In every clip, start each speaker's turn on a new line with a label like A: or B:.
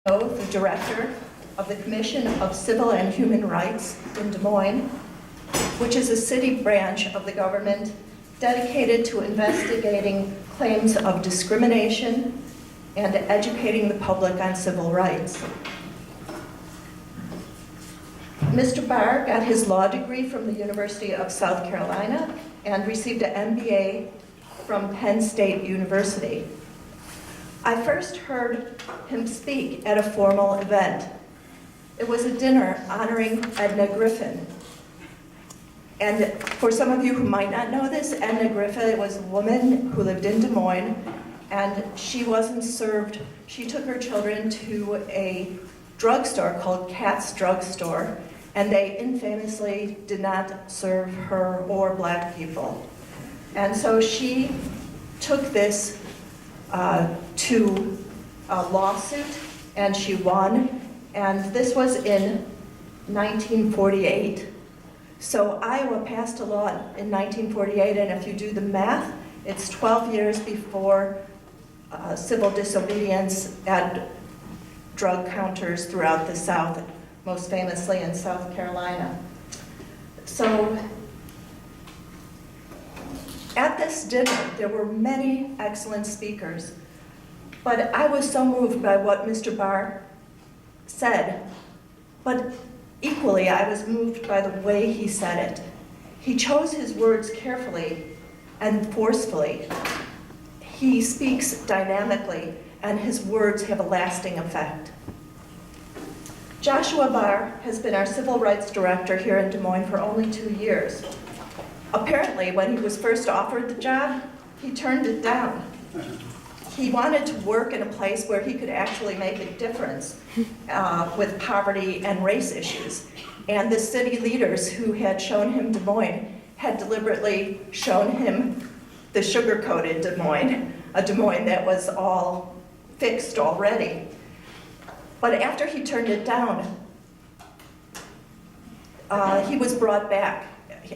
A: The director of the Commission of Civil and Human Rights in Des Moines, which is a city branch of the government dedicated to investigating claims of discrimination and educating the public on civil rights. Mr. Barr got his law degree from the University of South Carolina and received an MBA from Penn State University. I first heard him speak at a formal event. It was a dinner honoring Edna Griffin. And for some of you who might not know this, Edna Griffin was a woman who lived in Des Moines, and she wasn't served. She took her children to a drugstore called Katz Drugstore, and they infamously did not serve her or black people. And so she took this to a lawsuit, and she won, and this was in 1948. So Iowa passed a law in 1948, and if you do the math, it's 12 years before civil disobedience at drug counters throughout the South, most famously in South Carolina. So at this dinner, there were many excellent speakers, but I was so moved by what Mr. Barr said, but equally I was moved by the way he said it. He chose his words carefully and forcefully. He speaks dynamically, and his words have a lasting effect. Joshua Barr has been our civil rights director here in Des Moines for only 2 years. Apparently, when he was first offered the job, he turned it down. He wanted to work in a place where he could actually make a difference with poverty and race issues. And the city leaders who had shown him Des Moines had deliberately shown him the sugar-coated Des Moines, a Des Moines that was all fixed already. But after he turned it down, he was brought back.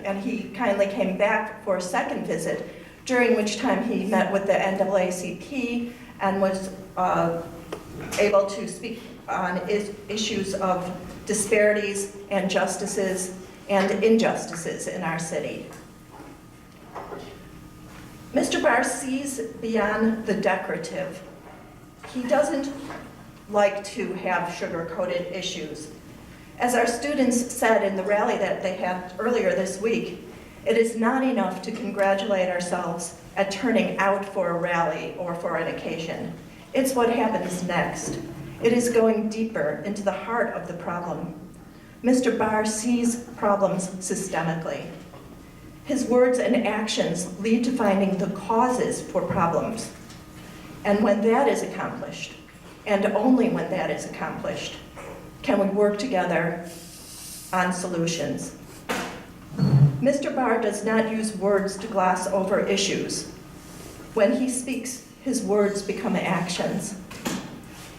A: And he kindly came back for a second visit, during which time he met with the NAACP and was able to speak on issues of disparities and justices and injustices in our city. Mr. Barr sees beyond the decorative. He doesn't like to have sugar-coated issues. As our students said in the rally that they had earlier this week, it is not enough to congratulate ourselves at turning out for a rally or for an occasion. It's what happens next. It is going deeper into the heart of the problem. Mr. Barr sees problems systemically. His words and actions lead to finding the causes for problems. And when that is accomplished, and only when that is accomplished, can we work together on solutions. Mr. Barr does not use words to gloss over issues. When he speaks, his words become actions.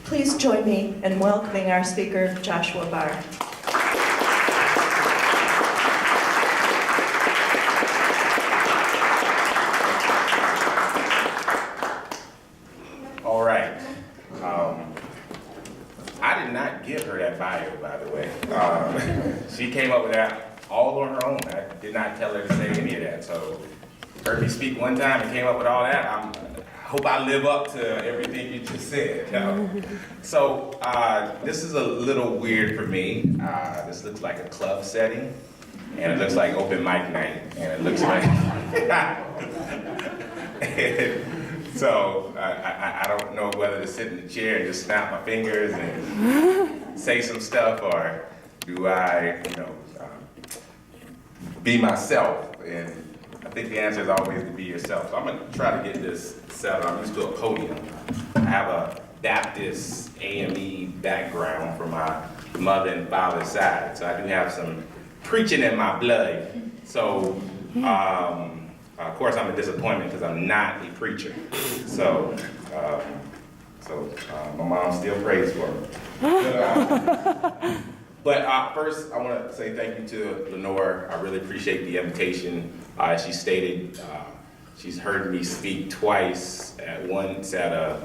A: Please join me in welcoming our speaker, Joshua Barr.
B: All right. I did not give her that bio, by the way. She came up with that all on her own. I did not tell her to say any of that. So, heard me speak one time and came up with all that. I hope I live up to everything you just said. So, this is a little weird for me. This looks like a club setting, and it looks like open mic night, and it looks like. So I don't know whether to sit in the chair and just snap my fingers and say some stuff, or do I, be myself? And I think the answer is always to be yourself. So I'm going to try to get this set up. I'm used to a podium. I have a Baptist AME background from my mother and father's side, so I do have some preaching in my blood. So. Of course, I'm a disappointment because I'm not a preacher. So my mom still prays for me. But first, I want to say thank you to Lenore. I really appreciate the invitation. As she stated, she's heard me speak twice. Once at a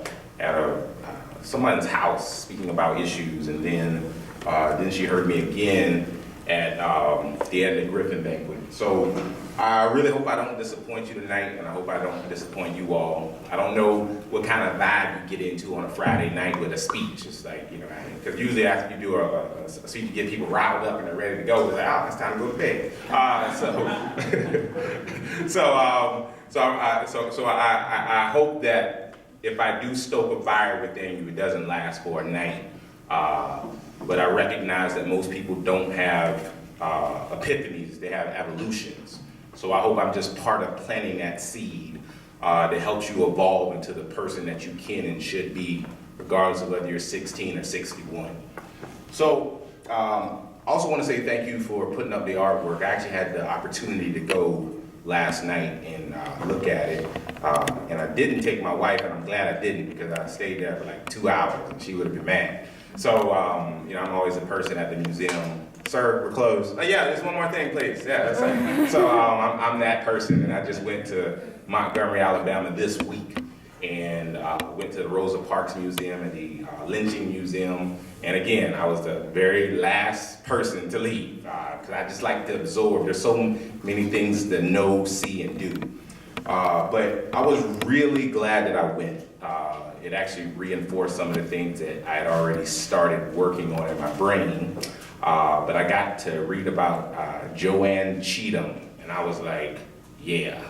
B: someone's house speaking about issues, and then she heard me again at the Edna Griffin banquet. So I really hope I don't disappoint you tonight, and I hope I don't disappoint you all. I don't know what kind of vibe you get into on a Friday night with a speech. It's like, because usually after you do a speech, you get people riled up and they're ready to go. It's like, oh, it's time to go to bed. So I hope that if I do stoke a fire within you, it doesn't last for a night. But I recognize that most people don't have epiphanies, they have evolutions. So I hope I'm just part of planting that seed that helps you evolve into the person that you can and should be, regardless of whether you're 16 or 61. So I also want to say thank you for putting up the artwork. I actually had the opportunity to go last night and look at it. And I didn't take my wife, and I'm glad I didn't, because I stayed there for like 2 hours and she would have been mad. So, I'm always a person at the museum. Sir, we're closed. Oh, yeah, there's one more thing, please. Yeah, that's right. So I'm that person, and I just went to Montgomery, Alabama this week, and went to the Rosa Parks Museum and the Lynching Museum. And again, I was the very last person to leave, because I just like to absorb. There's so many things to know, see, and do. But I was really glad that I went. It actually reinforced some of the things that I had already started working on in my brain. But I got to read about Joanne Cheatham, and I was like, yeah,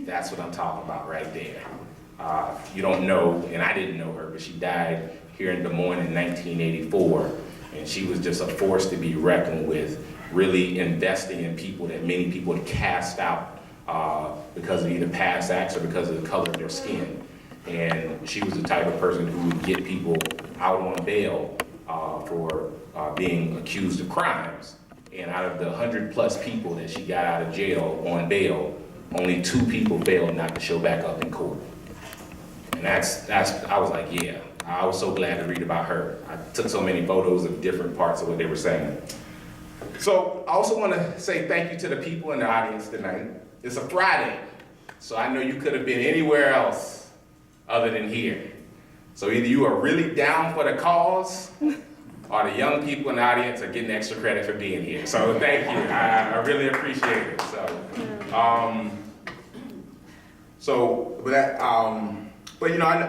B: that's what I'm talking about right there. You don't know, and I didn't know her, but she died here in Des Moines in 1984, and she was just a force to be reckoned with, really investing in people that many people had cast out because of either past acts or because of the color of their skin. And she was the type of person who would get people out on bail for being accused of crimes. And out of the 100+ people that she got out of jail on bail, only 2 people failed not to show back up in court. And I was like, yeah, I was so glad to read about her. I took so many photos of different parts of what they were saying. So I also want to say thank you to the people in the audience tonight. It's a Friday, so I know you could have been anywhere else other than here. So either you are really down for the cause, or the young people in the audience are getting extra credit for being here. So thank you, I really appreciate it.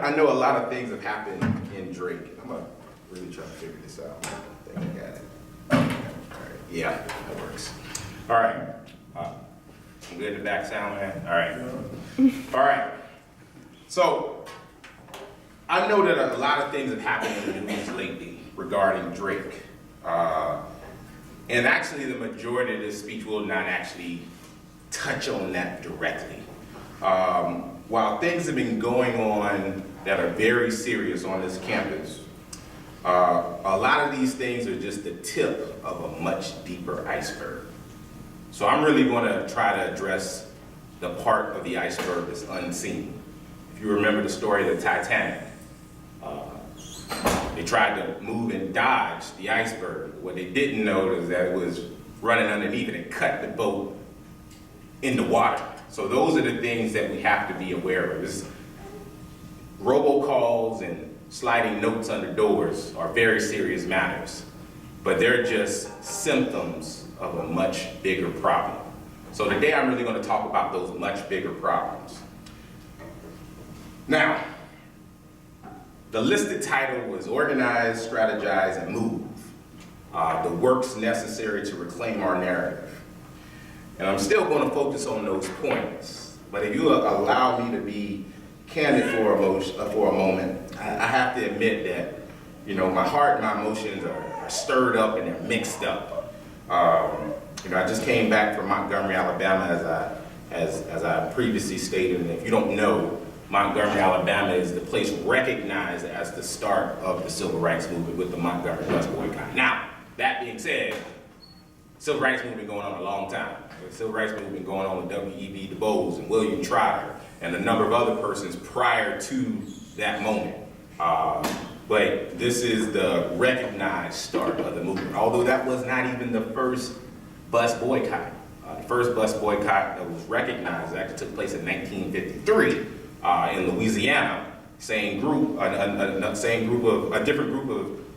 B: I know a lot of things have happened in Drake. I'm gonna really try to figure this out. I think I got it. All right. Yeah, that works. All right. I'm good at back sound, man. All right. So I know that a lot of things have happened in the news lately regarding Drake. And actually the majority of this speech will not actually touch on that directly. While things have been going on that are very serious on this campus, a lot of these things are just the tip of a much deeper iceberg. So I'm really going to try to address the part of the iceberg that's unseen. If you remember the story of the Titanic, they tried to move and dodge the iceberg. What they didn't know is that it was running underneath it and cut the boat in the water. So those are the things that we have to be aware of. This robocalls and sliding notes under doors are very serious matters, but they're just symptoms of a much bigger problem. So today I'm really going to talk about those much bigger problems. Now, the listed title was Organize, Strategize, and Move, the works necessary to reclaim our narrative. And I'm still going to focus on those points, but if you allow me to be candid for a moment, I have to admit that, my heart and my emotions are stirred up and they're mixed up. I just came back from Montgomery, Alabama, as I previously stated, and if you don't know, Montgomery, Alabama is the place recognized as the start of the civil rights movement with the Montgomery bus boycott. Now, that being said, civil rights movement going on a long time. The civil rights movement going on with W.E.B. Du Bois and William Trotter and a number of other persons prior to that moment. But this is the recognized start of the movement, although that was not even the first bus boycott. The first bus boycott that was recognized actually took place in 1953 in Louisiana, same group, a different group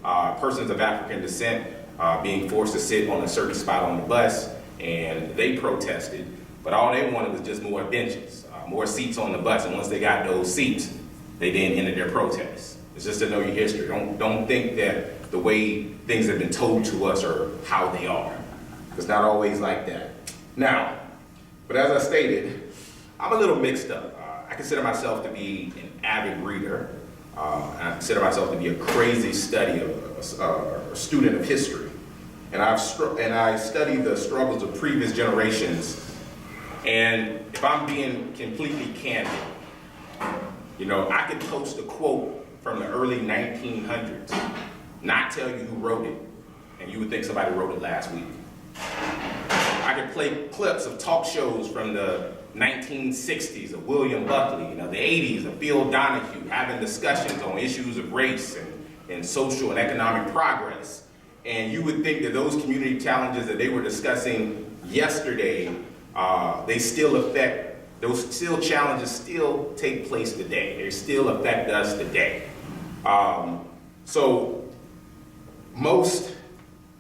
B: of persons of African descent being forced to sit on a certain spot on the bus, and they protested, but all they wanted was just more benches, more seats on the bus, and once they got those seats, they then ended their protest. It's just to know your history. Don't think that the way things have been told to us are how they are. It's not always like that. Now, but as I stated, I'm a little mixed up. I consider myself to be an avid reader. I consider myself to be a crazy student of history. And I study the struggles of previous generations. And if I'm being completely candid, I could post a quote from the early 1900s, not tell you who wrote it, and you would think somebody wrote it last week. I could play clips of talk shows from the 1960s of William Buckley, the 80s of Phil Donahue, having discussions on issues of race and social and economic progress. And you would think that those community challenges that they were discussing yesterday, those challenges still take place today. They still affect us today. So most,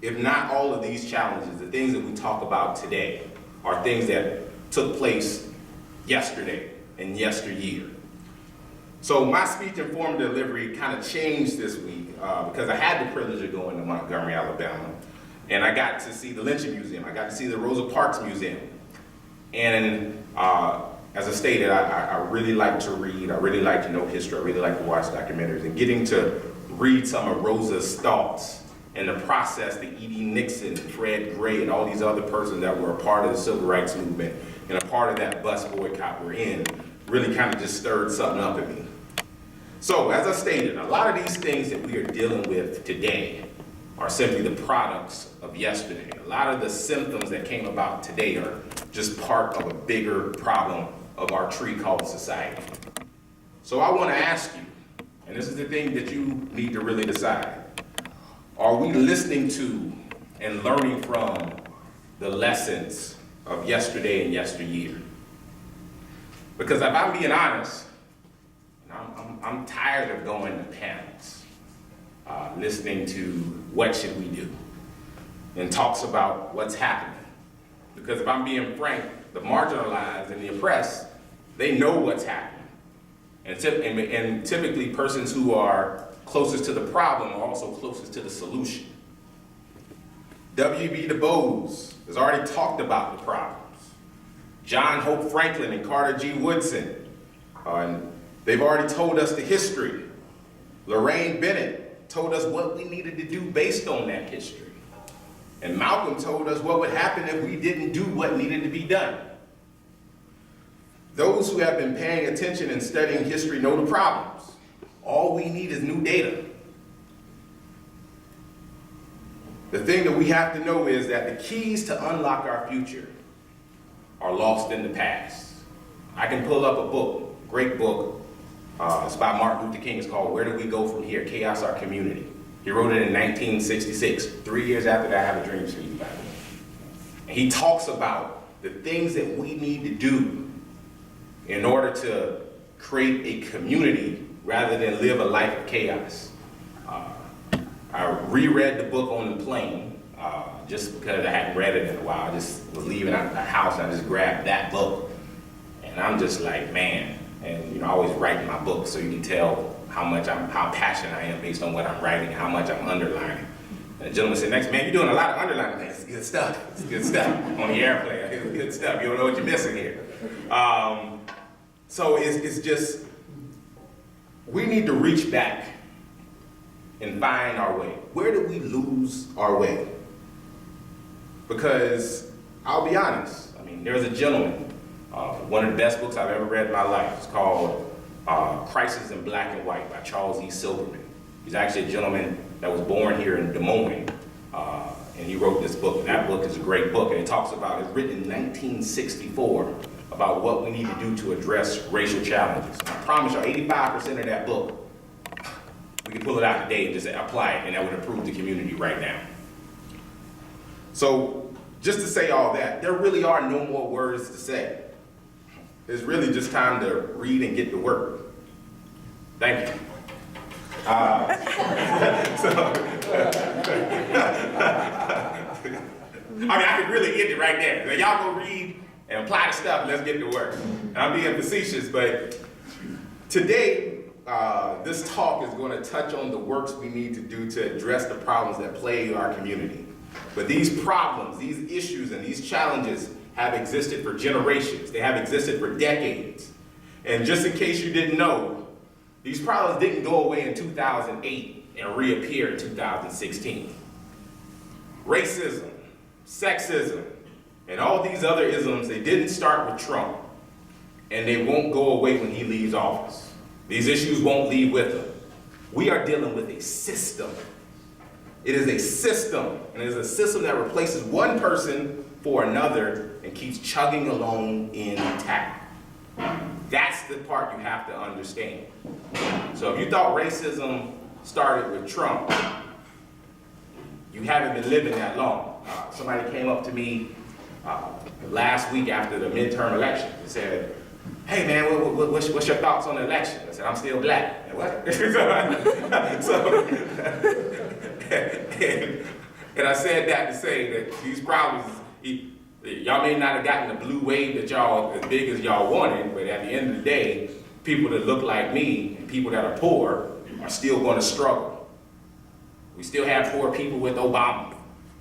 B: if not all of these challenges, the things that we talk about today are things that took place yesterday and yesteryear. So my speech and form delivery kind of changed this week because I had the privilege of going to Montgomery, Alabama, and I got to see the Lynching Museum. I got to see the Rosa Parks Museum. And as I stated, I really like to read, I really like to know history, I really like to watch documentaries, and getting to read some of Rosa's thoughts and the process that E.D. Nixon, Fred Gray, and all these other persons that were a part of the civil rights movement and a part of that bus boycott we're in, really kind of just stirred something up in me. So, as I stated, a lot of these things that we are dealing with today are simply the products of yesterday. A lot of the symptoms that came about today are just part of a bigger problem of our tree called society. So I want to ask you, and this is the thing that you need to really decide, are we listening to and learning from the lessons of yesterday and yesteryear? Because if I'm being honest, I'm tired of going to panels, listening to what should we do, and talks about what's happening. Because if I'm being frank, the marginalized and the oppressed, they know what's happening. And typically persons who are closest to the problem are also closest to the solution. W.B. Du Bois has already talked about the problems. John Hope Franklin and Carter G. Woodson, they've already told us the history. Lorraine Bennett told us what we needed to do based on that history. And Malcolm told us what would happen if we didn't do what needed to be done. Those who have been paying attention and studying history know the problems. All we need is new data. The thing that we have to know is that the keys to unlock our future are lost in the past. I can pull up a book, great book. It's by Martin Luther King. It's called Where Do We Go From Here? Chaos Our Community. He wrote it in 1966, 3 years after that I Have a Dream speech, by the way. And he talks about the things that we need to do in order to create a community rather than live a life of chaos. I reread the book on the plane just because I hadn't read it in a while. I just was leaving out the house and I just grabbed that book. And I'm just like, man, and I always write in my book so you can tell how passionate I am based on what I'm writing and how much I'm underlining. And the gentleman said next, man, you're doing a lot of underlining. Man, it's good stuff. It's good stuff on the airplane. It's good stuff. You don't know what you're missing here. So it's just, we need to reach back and find our way. Where do we lose our way? Because I'll be honest, there's a gentleman, one of the best books I've ever read in my life. It's called Crisis in Black and White by Charles E. Silverman. He's actually a gentleman that was born here in Des Moines, and he wrote this book. And that book is a great book, and it talks about, it's written in 1964, about what we need to do to address racial challenges. I promise you, 85% of that book, we can pull it out today and just apply it, and that would improve the community right now. So, just to say all that, there really are no more words to say. It's really just time to read and get to work. Thank you. I mean, I could really end it right there. Now, y'all go read and apply the stuff, and let's get to work. And I'm being facetious, but today, this talk is going to touch on the works we need to do to address the problems that plague our community. But these problems, these issues, and these challenges have existed for generations. They have existed for decades. And just in case you didn't know, these problems didn't go away in 2008 and reappear in 2016. Racism, sexism, and all these other isms, they didn't start with Trump, and they won't go away when he leaves office. These issues won't leave with him. We are dealing with a system. It is a system, and it is a system that replaces one person for another and keeps chugging along intact. That's the part you have to understand. So if you thought racism started with Trump, you haven't been living that long. Somebody came up to me last week after the midterm election and said, "Hey man, what's your thoughts on the election?" I said, "I'm still black." And what? And I said that to say that these problems, y'all may not have gotten the blue wave that y'all, as big as y'all wanted, but at the end of the day, people that look like me and people that are poor are still going to struggle. We still have poor people with Obama.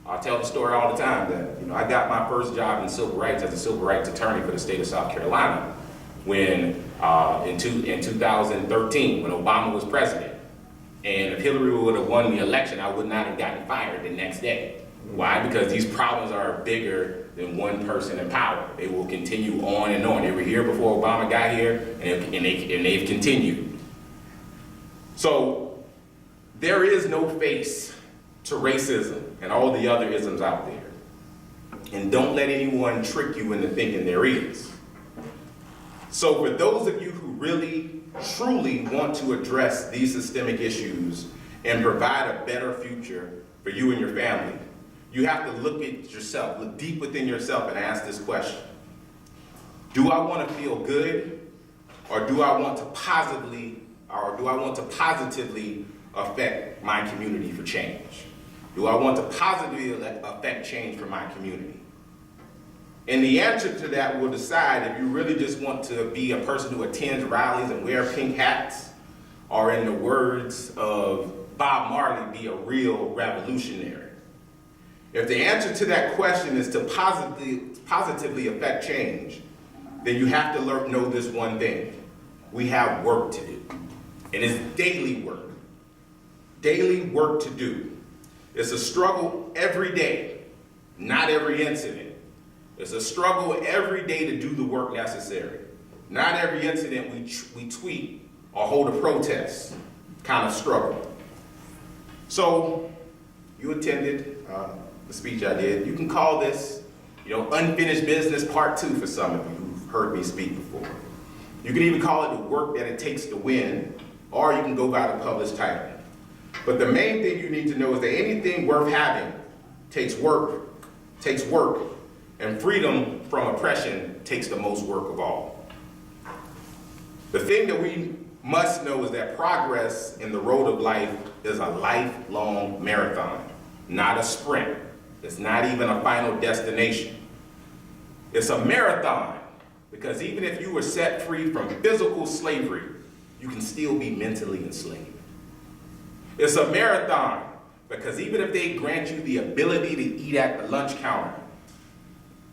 B: I tell the story all the time that I got my first job in civil rights as a civil rights attorney for the state of South Carolina when in 2013 when Obama was president. And if Hillary would have won the election, I would not have gotten fired the next day. Why? Because these problems are bigger than one person in power. They will continue on and on. They were here before Obama got here, and they've continued. So there is no face to racism and all the other isms out there. And don't let anyone trick you into thinking there is. So for those of you who really, truly want to address these systemic issues and provide a better future for you and your family, you have to look at yourself, look deep within yourself and ask this question. Do I want to feel good, or do I want to positively affect my community for change? Do I want to positively affect change for my community? And the answer to that will decide if you really just want to be a person who attends rallies and wear pink hats, or in the words of Bob Marley, be a real revolutionary. If the answer to that question is to positively affect change, then you have to know this one thing. We have work to do. And it's daily work. Daily work to do. It's a struggle every day, not every incident. It's a struggle every day to do the work necessary. Not every incident we tweet or hold a protest kind of struggle. So you attended the speech I did. You can call this, unfinished business part 2 for some of you who've heard me speak before. You can even call it the work that it takes to win, or you can go by the published title. But the main thing you need to know is that anything worth having takes work, and freedom from oppression takes the most work of all. The thing that we must know is that progress in the road of life is a lifelong marathon, not a sprint. It's not even a final destination. It's a marathon because even if you were set free from physical slavery, you can still be mentally enslaved. It's a marathon because even if they grant you the ability to eat at the lunch counter,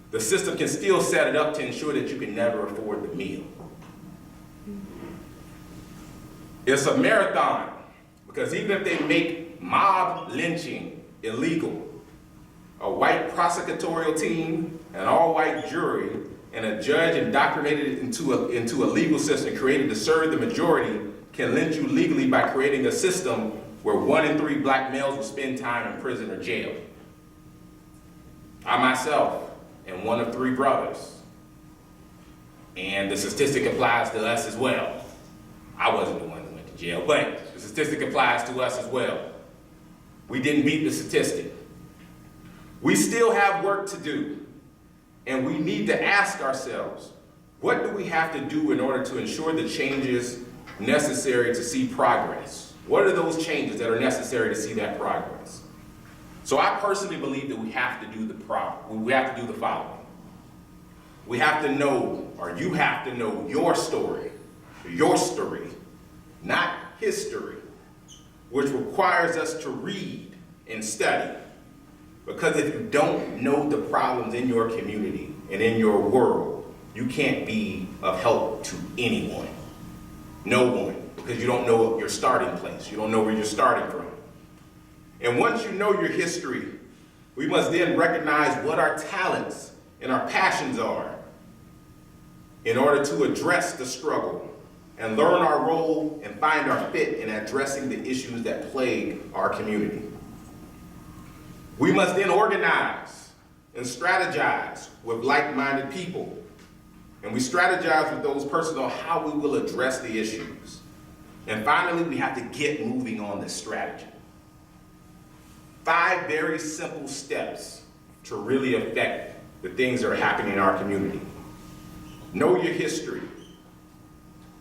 B: the system can still set it up to ensure that you can never afford the meal. It's a marathon because even if they make mob lynching illegal, a white prosecutorial team, an all-white jury, and a judge indoctrinated into a legal system created to serve the majority can lynch you legally by creating a system where 1 in 3 black males will spend time in prison or jail. I myself am one of 3 brothers, and the statistic applies to us as well. I wasn't the one that went to jail, but the statistic applies to us as well. We didn't beat the statistic. We still have work to do, and we need to ask ourselves, what do we have to do in order to ensure the changes necessary to see progress? What are those changes that are necessary to see that progress? So I personally believe that we have to do the following. We have to know, or you have to know your story, not history, which requires us to read and study. Because if you don't know the problems in your community and in your world, you can't be of help to anyone. No one. Because you don't know your starting place. You don't know where you're starting from. And once you know your history, we must then recognize what our talents and our passions are in order to address the struggle and learn our role and find our fit in addressing the issues that plague our community. We must then organize and strategize with like-minded people. And we strategize with those persons on how we will address the issues. And finally, we have to get moving on this strategy. 5 very simple steps to really affect the things that are happening in our community. Know your history.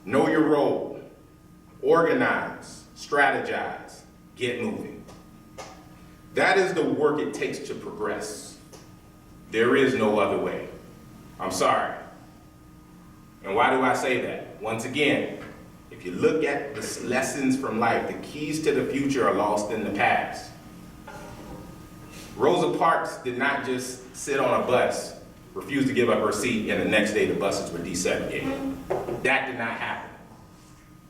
B: Know your role. Organize. Strategize. Get moving. That is the work it takes to progress. There is no other way. I'm sorry. And why do I say that? Once again, if you look at the lessons from life, the keys to the future are lost in the past. Rosa Parks did not just sit on a bus, refuse to give up her seat, and the next day the buses were desegregated. That did not happen.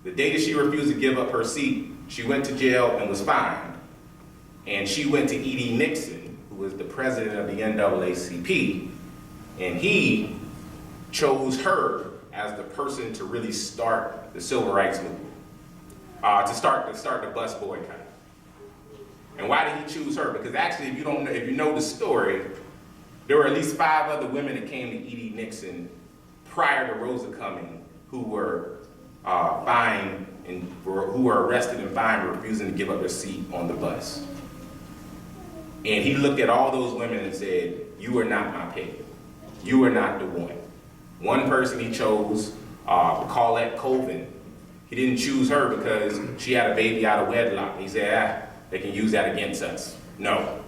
B: The day that she refused to give up her seat, she went to jail and was fined. And she went to E.D. Nixon, who was the president of the NAACP, and he chose her as the person to really start the civil rights movement, to start the bus boycott. And why did he choose her? Because actually, if you know the story, there were at least 5 other women that came to E.D. Nixon prior to Rosa coming, who were fined and who were arrested and fined for refusing to give up their seat on the bus. And he looked at all those women and said, "You are not my pick. You are not the one." One person he chose, Colette Colvin. He didn't choose her because she had a baby out of wedlock. He said, they can use that against us. No.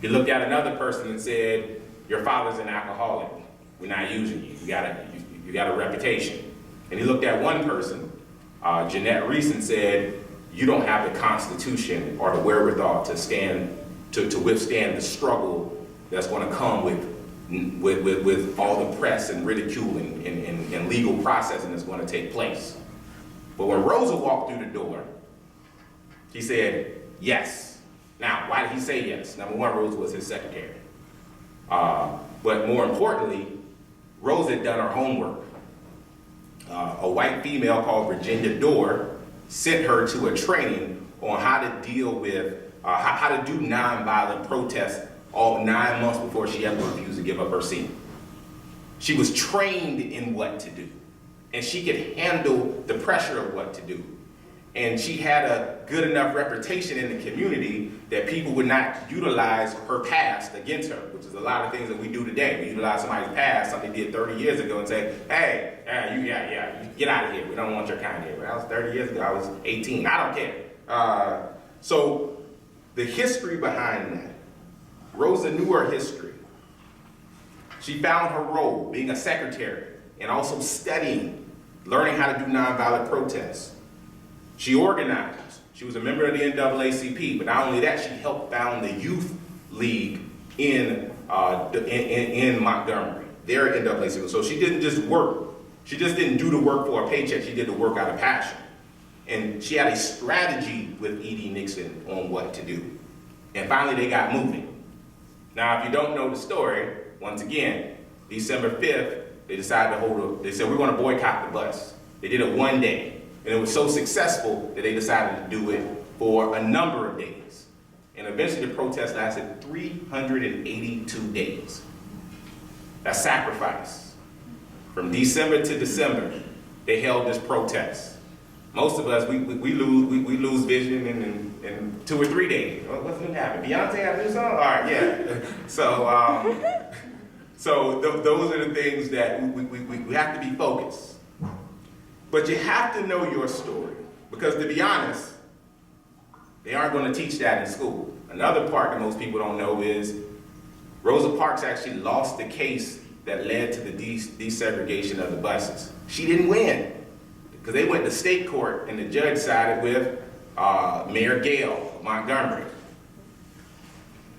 B: He looked at another person and said, "Your father's an alcoholic. We're not using you. You got a reputation." And he looked at one person, Jeanette Reese, and said, "You don't have the constitution or the wherewithal to withstand the struggle that's going to come with all the press and ridiculing and legal processing that's going to take place." But when Rosa walked through the door, he said, yes. Now, why did he say yes? Number one, Rosa was his secretary. But more importantly, Rosa had done her homework. A white female called Virginia Dorr sent her to a training on how to deal with, how to do nonviolent protests all 9 months before she ever refused to give up her seat. She was trained in what to do, and she could handle the pressure of what to do. And she had a good enough reputation in the community that people would not utilize her past against her, which is a lot of things that we do today. We utilize somebody's past, something they did 30 years ago, and say, "Hey, you get out of here. We don't want your kind here." But that was 30 years ago. I was 18. I don't care. So the history behind that, Rosa knew her history. She found her role being a secretary and also studying, learning how to do nonviolent protests. She organized. She was a member of the NAACP, but not only that, she helped found the youth league in Montgomery, their NAACP. So she didn't just work. She just didn't do the work for a paycheck. She did the work out of passion. And she had a strategy with E.D. Nixon on what to do. And finally, they got moving. Now, if you don't know the story, once again, December 5th, they said, we're going to boycott the bus. They did it one day. And it was so successful that they decided to do it for a number of days. And eventually the protest lasted 382 days. That's sacrifice. From December to December, they held this protest. Most of us, we lose vision in 2 or 3 days. What's going to happen? Beyonce have a new song? All right, yeah. So those are the things that we have to be focused. But you have to know your story, because to be honest, they aren't going to teach that in school. Another part that most people don't know is Rosa Parks actually lost the case that led to the desegregation of the buses. She didn't win, because they went to state court and the judge sided with Mayor Gale of Montgomery.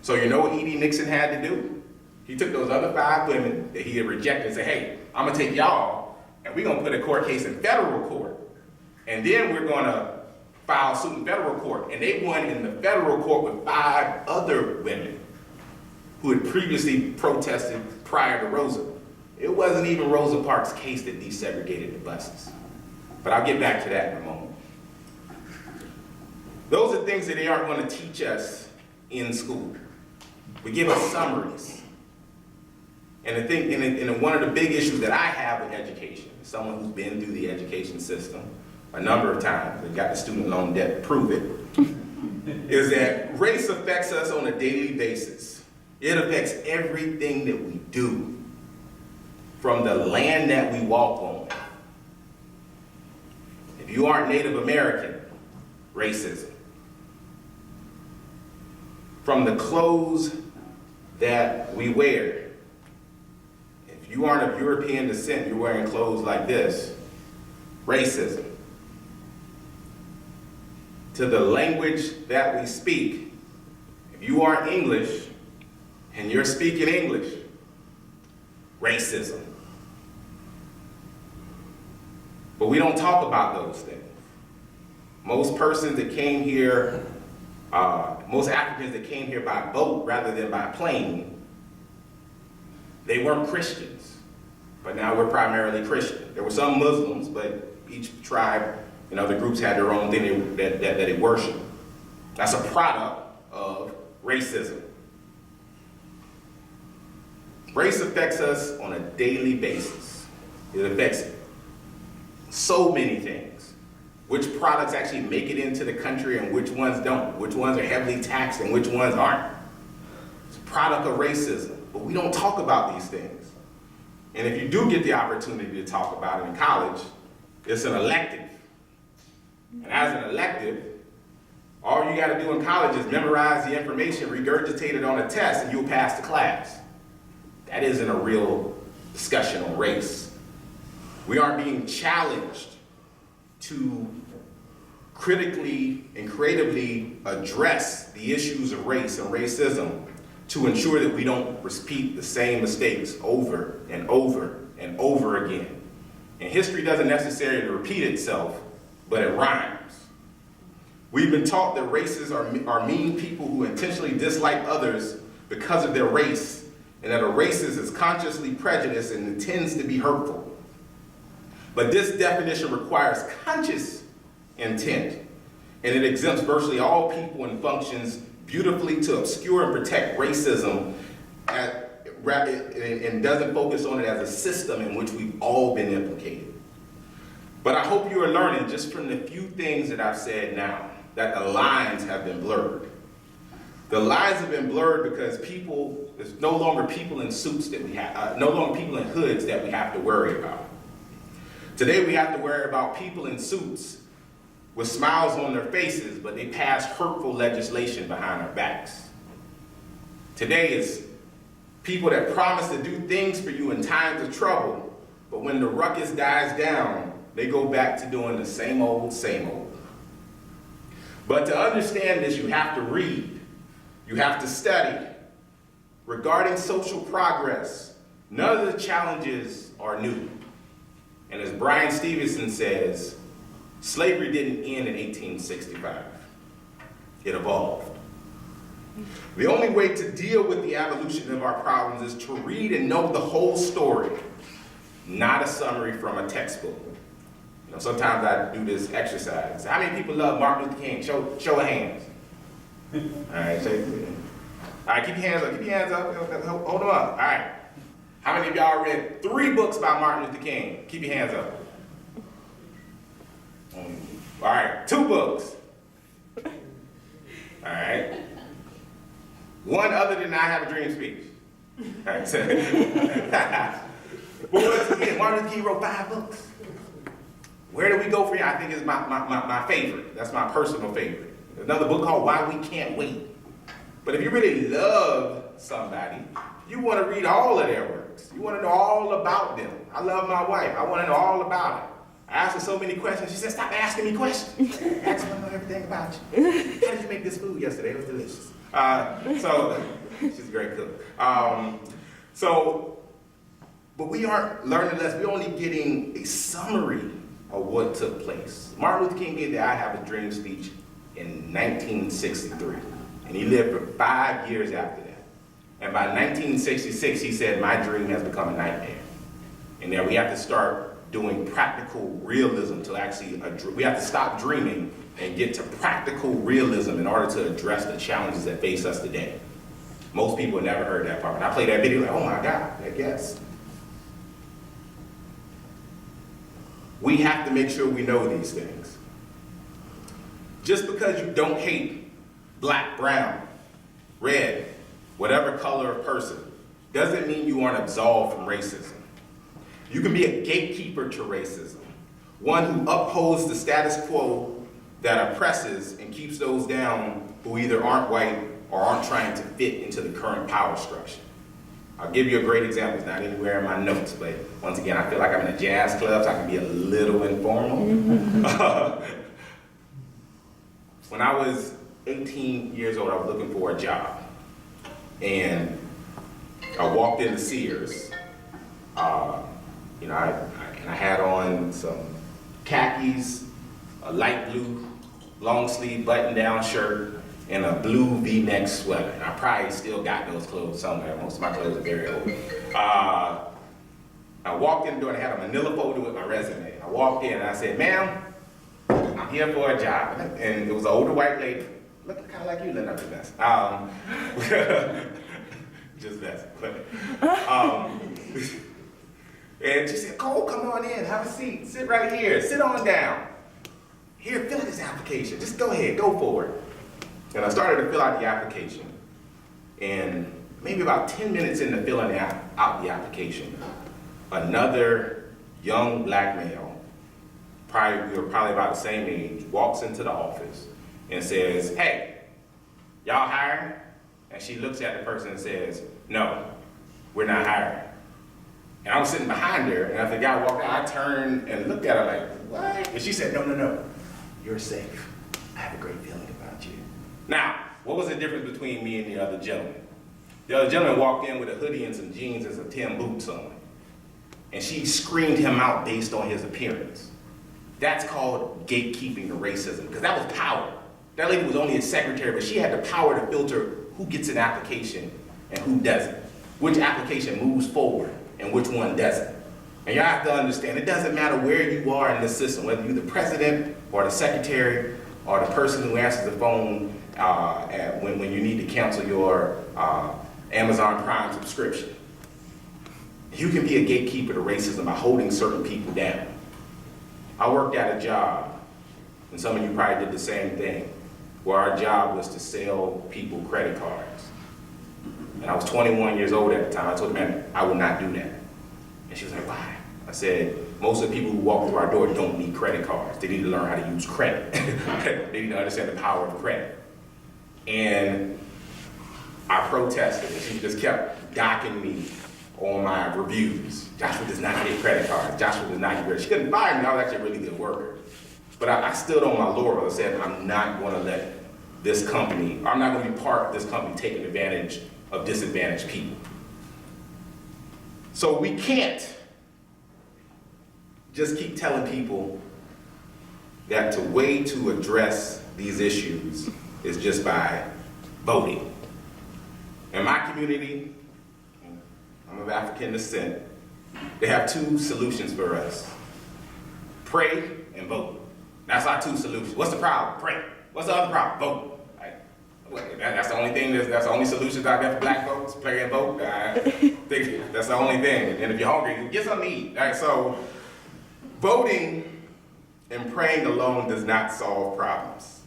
B: So you know what E.D. Nixon had to do? He took those other 5 women that he had rejected and said, hey, I'm gonna take y'all and we're gonna put a court case in federal court. And then we're gonna file suit in federal court. And they won in the federal court with 5 other women who had previously protested prior to Rosa. It wasn't even Rosa Parks' case that desegregated the buses. But I'll get back to that in a moment. Those are things that they aren't going to teach us in school. We give us summaries. And the thing, and one of the big issues that I have with education, as someone who's been through the education system a number of times and got the student loan debt to prove it, is that race affects us on a daily basis. It affects everything that we do, from the land that we walk on. If you aren't Native American, racism. From the clothes that we wear. If you aren't of European descent, you're wearing clothes like this, racism. To the language that we speak. If you aren't English and you're speaking English, racism. But we don't talk about those things. Most persons that came here, most Africans that came here by boat rather than by plane, they weren't Christians. But now we're primarily Christian. There were some Muslims, but each tribe and other groups had their own thing that they worship. That's a product of racism. Race affects us on a daily basis. It affects so many things. Which products actually make it into the country and which ones don't. Which ones are heavily taxed and which ones aren't. It's a product of racism. But we don't talk about these things. And if you do get the opportunity to talk about it in college, it's an elective. And as an elective, all you got to do in college is memorize the information, regurgitate it on a test, and you'll pass the class. That isn't a real discussion on race. We aren't being challenged to critically and creatively address the issues of race and racism to ensure that we don't repeat the same mistakes over and over and over again. And history doesn't necessarily repeat itself, but it rhymes. We've been taught that racists are mean people who intentionally dislike others because of their race, and that a racist is consciously prejudiced and intends to be hurtful. But this definition requires conscious intent, and it exempts virtually all people and functions beautifully to obscure and protect racism and doesn't focus on it as a system in which we've all been implicated. But I hope you are learning just from the few things that I've said now that the lines have been blurred. The lines have been blurred because there's no longer people in suits that we have, no longer people in hoods that we have to worry about. Today we have to worry about people in suits with smiles on their faces, but they pass hurtful legislation behind our backs. Today is people that promise to do things for you in times of trouble, but when the ruckus dies down, they go back to doing the same old, same old. But to understand this, you have to read. You have to study. Regarding social progress, none of the challenges are new. And as Brian Stevenson says, slavery didn't end in 1865. It evolved. The only way to deal with the evolution of our problems is to read and know the whole story, not a summary from a textbook. You know, sometimes I do this exercise. How many people love Martin Luther King? Show of hands. All right, keep your hands up. Keep your hands up. Hold them up. All right. How many of y'all read 3 books by Martin Luther King? Keep your hands up. All right, 2 books. All right. 1 other than I Have a Dream speech. All right, so. But once again, Martin Luther King wrote 5 books. Where do we go from here? I think is my favorite. That's my personal favorite. Another book called Why We Can't Wait. But if you really love somebody, you want to read all of their works. You want to know all about them. I love my wife. I want to know all about her. I asked her so many questions. She said, stop asking me questions. I just want to know everything about you. How did you make this food yesterday? It was delicious. So she's a great cook. But we aren't learning less. We're only getting a summary of what took place. Martin Luther King gave the I Have a Dream speech in 1963. And he lived for 5 years after that. And by 1966, he said, my dream has become a nightmare. And then we have to start doing practical realism to actually, we have to stop dreaming and get to practical realism in order to address the challenges that face us today. Most people have never heard that part. When I play that video, like, oh my God, I guess. We have to make sure we know these things. Just because you don't hate black, brown, red, whatever color of person, doesn't mean you aren't absolved from racism. You can be a gatekeeper to racism, one who upholds the status quo that oppresses and keeps those down who either aren't white or aren't trying to fit into the current power structure. I'll give you a great example. It's not anywhere in my notes, but once again, I feel like I'm in a jazz club, so I can be a little informal. When I was 18 years old, I was looking for a job. And I walked into Sears. I had on some khakis, a light blue long sleeve button down shirt, and a blue V-neck sweater. And I probably still got those clothes somewhere. Most of my clothes are very old. I walked in the door and I had a manila folder with my resume. I walked in and I said, ma'am, I'm here for a job. And it was an older white lady, looking kind of like you, Linda, just messing. And she said, Cole, come on in, have a seat, sit right here, sit on down. Here, fill out this application, just go ahead, go for it. And I started to fill out the application. And maybe about 10 minutes into filling out the application, another young black male, we were probably about the same age, walks into the office and says, hey, y'all hiring? And she looks at the person and says, no, we're not hiring. And I was sitting behind her, and as the guy walked out, I turned and looked at her like, what? And she said, no, you're safe. I have a great feeling about you. Now, what was the difference between me and the other gentleman? The other gentleman walked in with a hoodie and some jeans and some Tim boots on. And she screened him out based on his appearance. That's called gatekeeping to racism, because that was power. That lady was only a secretary, but she had the power to filter who gets an application and who doesn't, which application moves forward and which one doesn't. And you have to understand, it doesn't matter where you are in this system, whether you're the president or the secretary or the person who answers the phone when you need to cancel your Amazon Prime subscription. You can be a gatekeeper to racism by holding certain people down. I worked at a job, and some of you probably did the same thing, where our job was to sell people credit cards. And I was 21 years old at the time. I told the man, I will not do that. And she was like, why? I said, most of the people who walk through our door don't need credit cards. They need to learn how to use credit. They need to understand the power of credit. And I protested, and she just kept docking me on my reviews. Joshua does not get credit cards. Joshua does not get credit. She couldn't fire me. I was actually a really good worker. But I stood on my laurel and said, I'm not going to let this company, I'm not going to be part of this company taking advantage of disadvantaged people. So we can't just keep telling people that the way to address these issues is just by voting. In my community, I'm of African descent, they have two solutions for us. Pray and vote. That's our two solutions. What's the problem? Pray. What's the other problem? Vote. That's the only thing, that's the only solution out there for black folks, pray and vote. I think that's the only thing. And if you're hungry, get something to eat. Right? So voting and praying alone does not solve problems.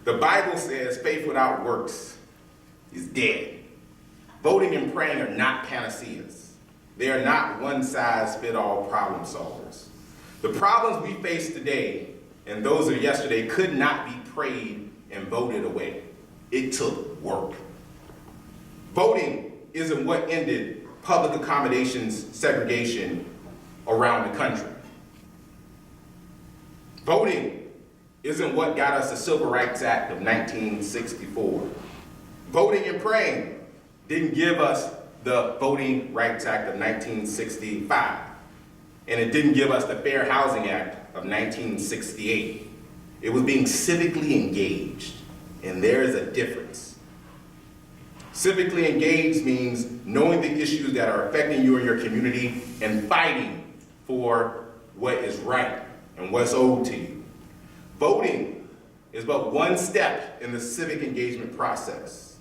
B: The Bible says faith without works is dead. Voting and praying are not panaceas. They are not one-size-fit-all problem solvers. The problems we face today and those of yesterday could not be prayed and voted away. It took work. Voting isn't what ended public accommodations segregation around the country. Voting isn't what got us the Civil Rights Act of 1964. Voting and praying didn't give us the Voting Rights Act of 1965. And it didn't give us the Fair Housing Act of 1968. It was being civically engaged, and there is a difference. Civically engaged means knowing the issues that are affecting you and your community and fighting for what is right and what's owed to you. Voting is but one step in the civic engagement process.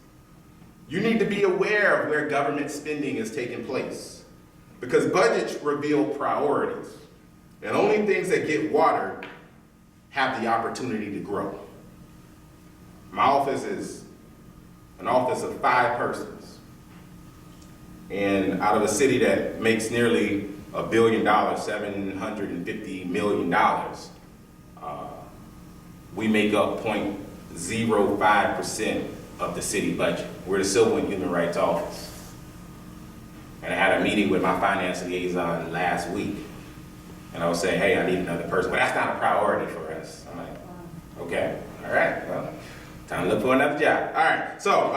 B: You need to be aware of where government spending is taking place, because budgets reveal priorities, and only things that get watered have the opportunity to grow. My office is an office of 5 persons, and out of a city that makes nearly $1 billion, $750 million, we make up 0.05% of the city budget. We're the Civil and Human Rights Office. And I had a meeting with my finance liaison last week, and I was saying, hey, I need another person. But that's not a priority for us. I'm like, okay, all right, well, time to look for another job. All right, so,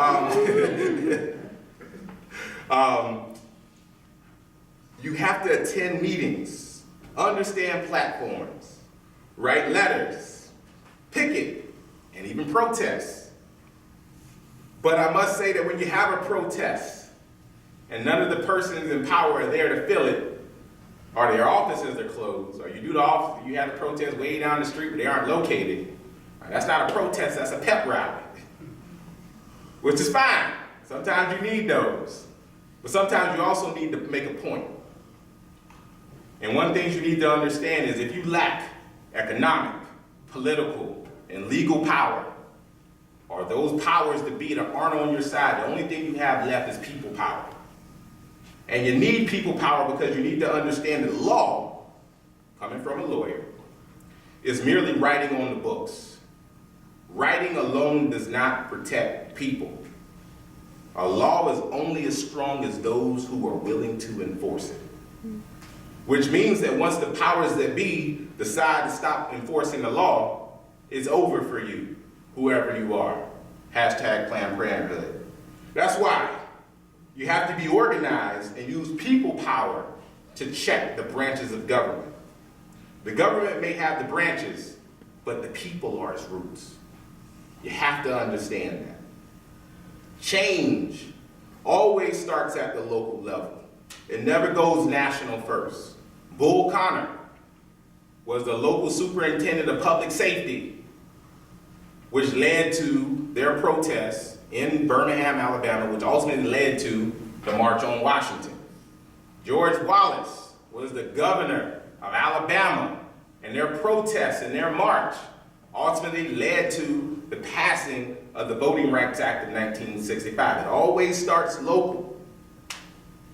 B: you have to attend meetings, understand platforms, write letters, picket, and even protest. But I must say that when you have a protest and none of the persons in power are there to fill it, or their offices are closed, or you have the protest way down the street but they aren't located, that's not a protest, that's a pep rally, which is fine. Sometimes you need those, but sometimes you also need to make a point. And one thing you need to understand is if you lack economic, political, and legal power, or those powers to be that aren't on your side, the only thing you have left is people power. And you need people power because you need to understand that law, coming from a lawyer, is merely writing on the books. Writing alone does not protect people. A law is only as strong as those who are willing to enforce it. Which means that once the powers that be decide to stop enforcing the law, it's over for you, whoever you are. Hashtag Planned Parenthood. That's why you have to be organized and use people power to check the branches of government. The government may have the branches, but the people are its roots. You have to understand that. Change always starts at the local level. It never goes national first. Bull Connor was the local superintendent of public safety, which led to their protests in Birmingham, Alabama, which ultimately led to the March on Washington. George Wallace was the governor of Alabama, and their protests and their march ultimately led to the passing of the Voting Rights Act of 1965. It always starts local,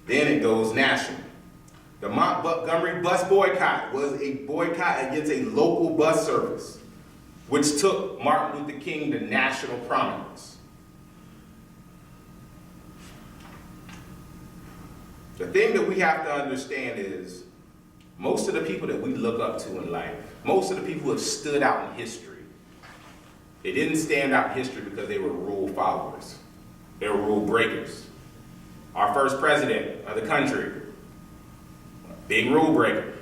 B: then it goes national. The Montgomery bus boycott was a boycott against a local bus service, which took Martin Luther King to national prominence. The thing that we have to understand is most of the people that we look up to in life, most of the people who have stood out in history, they didn't stand out in history because they were rule followers. They were rule breakers. Our first president of the country, big rule breaker.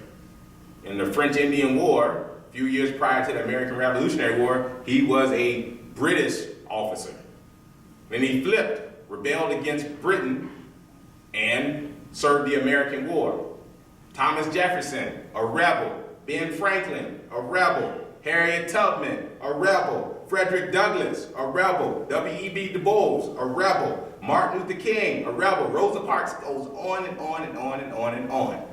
B: In the French-Indian War, a few years prior to the American Revolutionary War, he was a British officer. Then he flipped, rebelled against Britain, and served the American War. Thomas Jefferson, a rebel. Ben Franklin, a rebel. Harriet Tubman, a rebel. Frederick Douglass, a rebel. W.E.B. Du Bois, a rebel. Martin Luther King, a rebel. Rosa Parks goes on and on and on and on and on.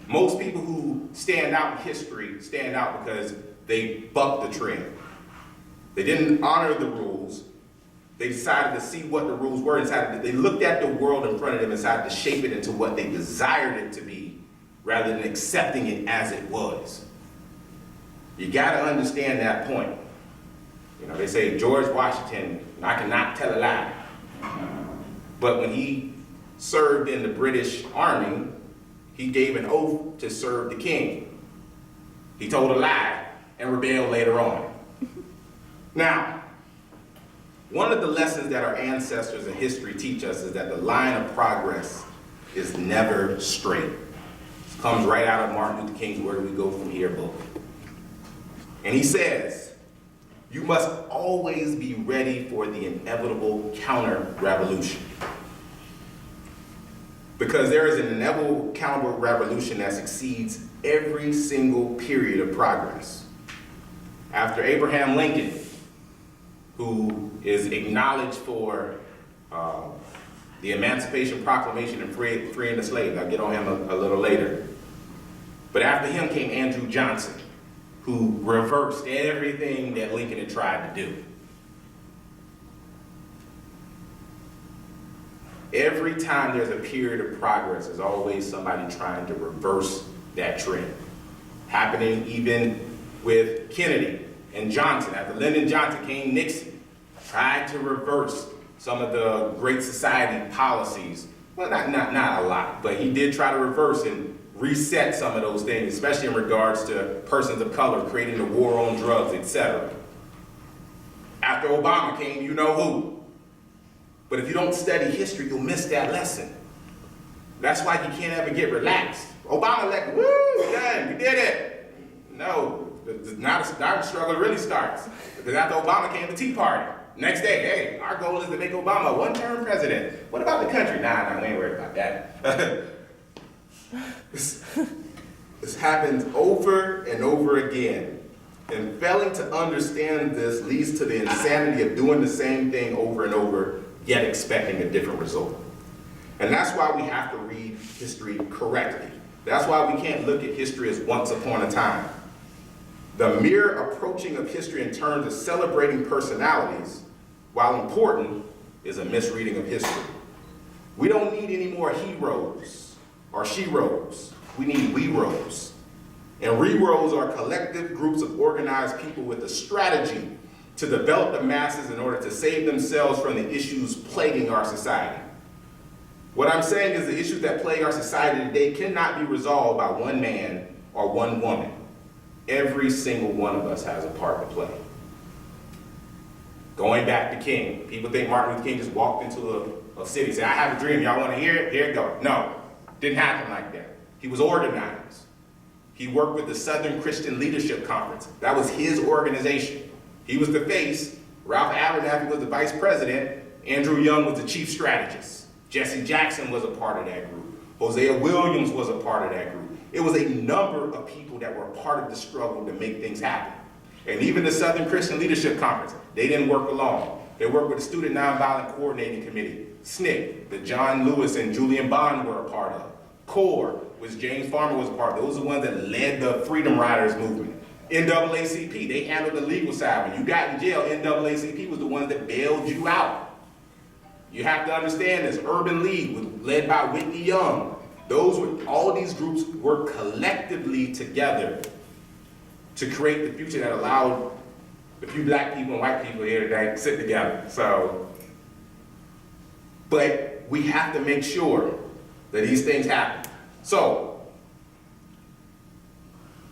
B: Most people who stand out in history stand out because they bucked the trend. They didn't honor the rules. They decided to see what the rules were. They looked at the world in front of them and decided to shape it into what they desired it to be rather than accepting it as it was. You gotta understand that point. You know, they say George Washington, I cannot tell a lie. But when he served in the British Army, he gave an oath to serve the king. He told a lie and rebelled later on. Now, one of the lessons that our ancestors in history teach us is that the line of progress is never straight. This comes right out of Martin Luther King's Where Do We Go From Here book. And he says, you must always be ready for the inevitable counter-revolution. Because there is an inevitable counter-revolution that succeeds every single period of progress. After Abraham Lincoln, who is acknowledged for the Emancipation Proclamation and freeing the slaves. I'll get on him a little later. But after him came Andrew Johnson, who reversed everything that Lincoln had tried to do. Every time there's a period of progress, there's always somebody trying to reverse that trend. Happening even with Kennedy and Johnson. After Lyndon Johnson came Nixon, tried to reverse some of the Great Society policies. Well, not a lot, but he did try to reverse and reset some of those things, especially in regards to persons of color, creating the war on drugs, etc. After Obama came, you know who. But if you don't study history, you'll miss that lesson. That's why you can't ever get relaxed. Obama like, woo, done, we did it. No, now the struggle really starts. Because after Obama came the Tea Party. Next day, hey, our goal is to make Obama a one-term president. What about the country? Nah, we ain't worried about that. This happens over and over again. And failing to understand this leads to the insanity of doing the same thing over and over, yet expecting a different result. And that's why we have to read history correctly. That's why we can't look at history as once upon a time. The mere approaching of history in terms of celebrating personalities, while important, is a misreading of history. We don't need any more heroes or sheroes. We need we-roes. And we-roes are collective groups of organized people with a strategy to develop the masses in order to save themselves from the issues plaguing our society. What I'm saying is the issues that plague our society today cannot be resolved by one man or one woman. Every single one of us has a part to play. Going back to King, people think Martin Luther King just walked into a city and said, I have a dream, y'all want to hear it? Here it goes. No, didn't happen like that. He was organized. He worked with the Southern Christian Leadership Conference. That was his organization. He was the face. Ralph Abernathy was the vice president. Andrew Young was the chief strategist. Jesse Jackson was a part of that group. Hosea Williams was a part of that group. It was a number of people that were a part of the struggle to make things happen. And even the Southern Christian Leadership Conference, they didn't work alone. They worked with the Student Nonviolent Coordinating Committee, SNCC, that John Lewis and Julian Bond were a part of. CORE, which James Farmer was a part of. Those are the ones that led the Freedom Riders movement. NAACP, they handled the legal side. When you got in jail, NAACP was the ones that bailed you out. You have to understand this. Urban League, led by Whitney Young. All these groups work collectively together to create the future that allowed the few black people and white people here today to sit together. But we have to make sure that these things happen. So,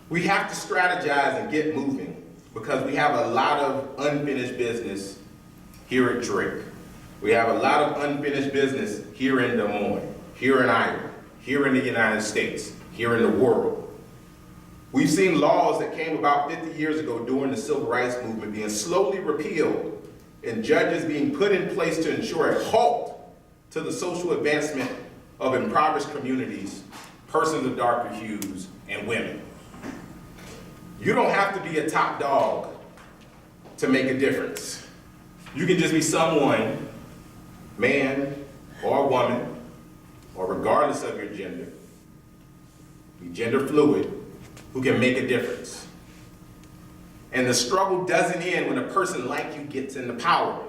B: we have to strategize and get moving because we have a lot of unfinished business here at Drake. We have a lot of unfinished business here in Des Moines, here in Iowa, here in the United States, here in the world. We've seen laws that came about 50 years ago during the Civil Rights Movement being slowly repealed and judges being put in place to ensure a halt to the social advancement of impoverished communities, persons of darker hues, and women. You don't have to be a top dog to make a difference. You can just be someone, man or woman, or regardless of your gender, be gender fluid, who can make a difference. And the struggle doesn't end when a person like you gets into power.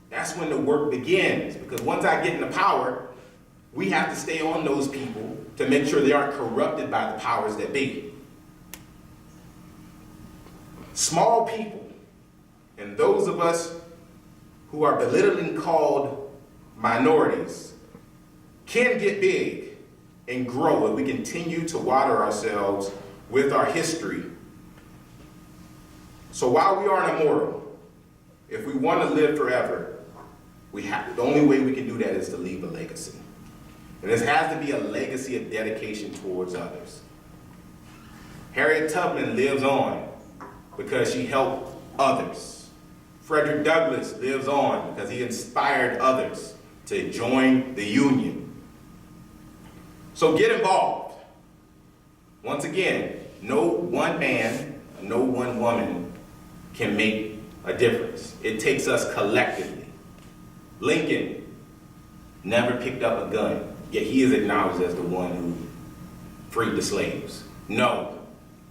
B: That's when the work begins, because once I get into power, we have to stay on those people to make sure they aren't corrupted by the powers that be. Small people, and those of us who are belittling called minorities, can get big and grow if we continue to water ourselves with our history. So while we aren't immortal, if we want to live forever, the only way we can do that is to leave a legacy. And this has to be a legacy of dedication towards others. Harriet Tubman lives on because she helped others. Frederick Douglass lives on because he inspired others to join the Union. So get involved. Once again, no one man, no one woman can make a difference. It takes us collectively. Lincoln never picked up a gun, yet he is acknowledged as the one who freed the slaves. No,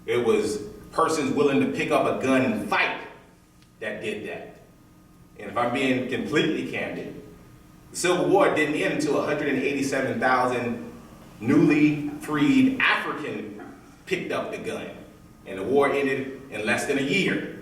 B: it was persons willing to pick up a gun and fight that did that. And if I'm being completely candid, the Civil War didn't end until 187,000 newly freed Africans picked up the gun. And the war ended in less than a year,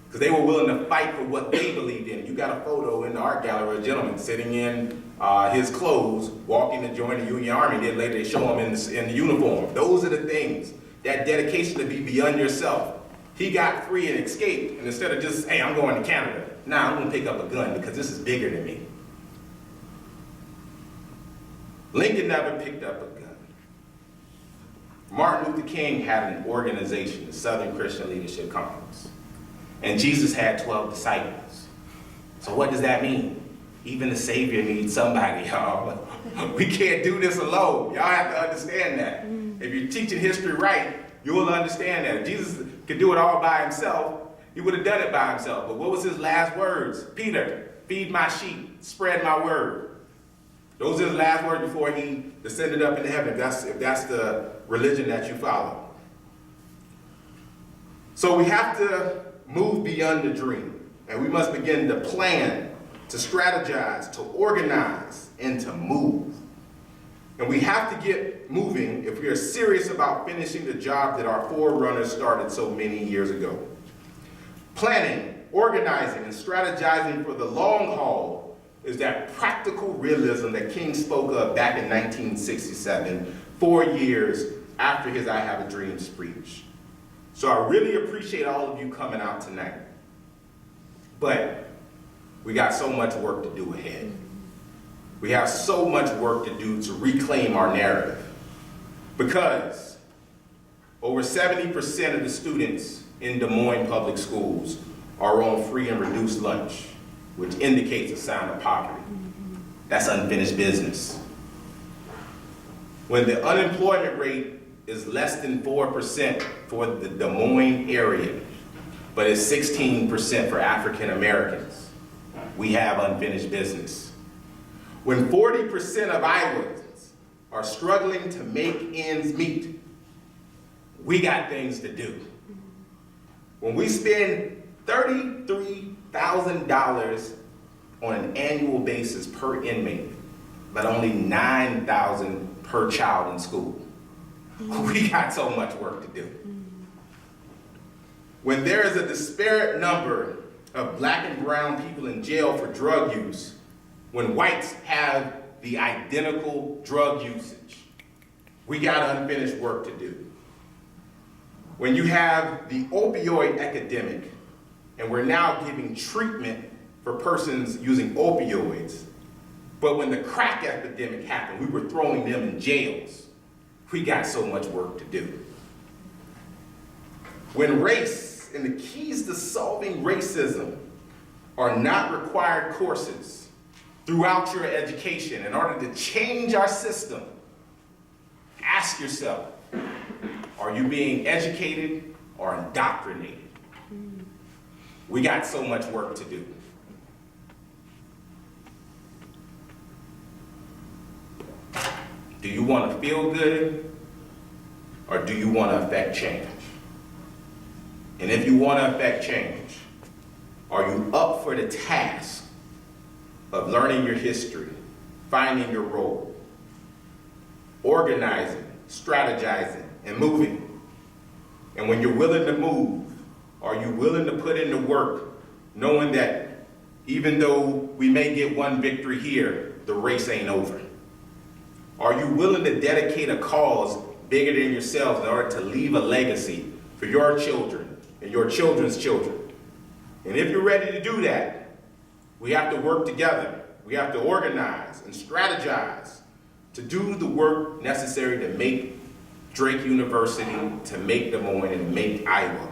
B: because they were willing to fight for what they believed in. You got a photo in the art gallery of a gentleman sitting in his clothes, walking to join the Union Army. Then later they show him in the uniform. Those are the things, that dedication to be beyond yourself. He got free and escaped, and instead of just, hey, I'm going to Canada, now I'm going to pick up a gun because this is bigger than me. Lincoln never picked up a gun. Martin Luther King had an organization, the Southern Christian Leadership Conference. And Jesus had 12 disciples. So what does that mean? Even the Savior needs somebody, y'all. We can't do this alone. Y'all have to understand that. If you're teaching history right, you will understand that. If Jesus could do it all by himself, he would have done it by himself. But what was his last words? Peter, feed my sheep, spread my word. Those are his last words before he descended up into heaven, if that's the religion that you follow. So we have to move beyond the dream, and we must begin to plan, to strategize, to organize, and to move. And we have to get moving if we are serious about finishing the job that our forerunners started so many years ago. Planning, organizing, and strategizing for the long haul is that practical realism that King spoke of back in 1967, 4 years after his I Have a Dream speech. So I really appreciate all of you coming out tonight. But we got so much work to do ahead. We have so much work to do to reclaim our narrative. Because over 70% of the students in Des Moines public schools are on free and reduced lunch, which indicates a sign of poverty. That's unfinished business. When the unemployment rate is less than 4% for the Des Moines area, but it's 16% for African Americans, we have unfinished business. When 40% of Iowans are struggling to make ends meet, we got things to do. When we spend $33,000 on an annual basis per inmate, but only $9,000 per child in school, we got so much work to do. When there is a disparate number of black and brown people in jail for drug use, when whites have the identical drug usage, we got unfinished work to do. When you have the opioid epidemic, and we're now giving treatment for persons using opioids, but when the crack epidemic happened, we were throwing them in jails. We got so much work to do. When race and the keys to solving racism are not required courses throughout your education in order to change our system, ask yourself, are you being educated or indoctrinated? We got so much work to do. Do you want to feel good, or do you want to affect change? And if you want to affect change, are you up for the task of learning your history, finding your role,
C: organizing, strategizing, and moving. And when you're willing to move, are you willing to put in the work, knowing that even though we may get one victory here, the race ain't over? Are you willing to dedicate a cause bigger than yourselves in order to leave a legacy for your children and your children's children? And if you're ready to do that, we have to work together. We have to organize and strategize to do the work necessary to make Drake University, to make Des Moines, and make Iowa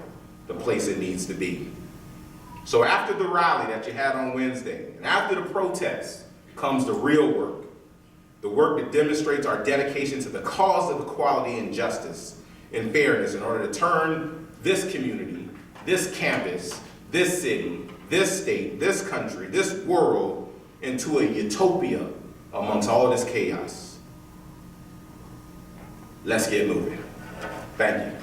C: the place it needs to be. So after the rally that you had on Wednesday, and after the protest, comes the real work. The work that demonstrates our dedication to the cause of equality and justice and fairness in order to turn this community, this campus, this city, this state, this country, this world into a utopia amongst all of this chaos. Let's get moving. Thank you.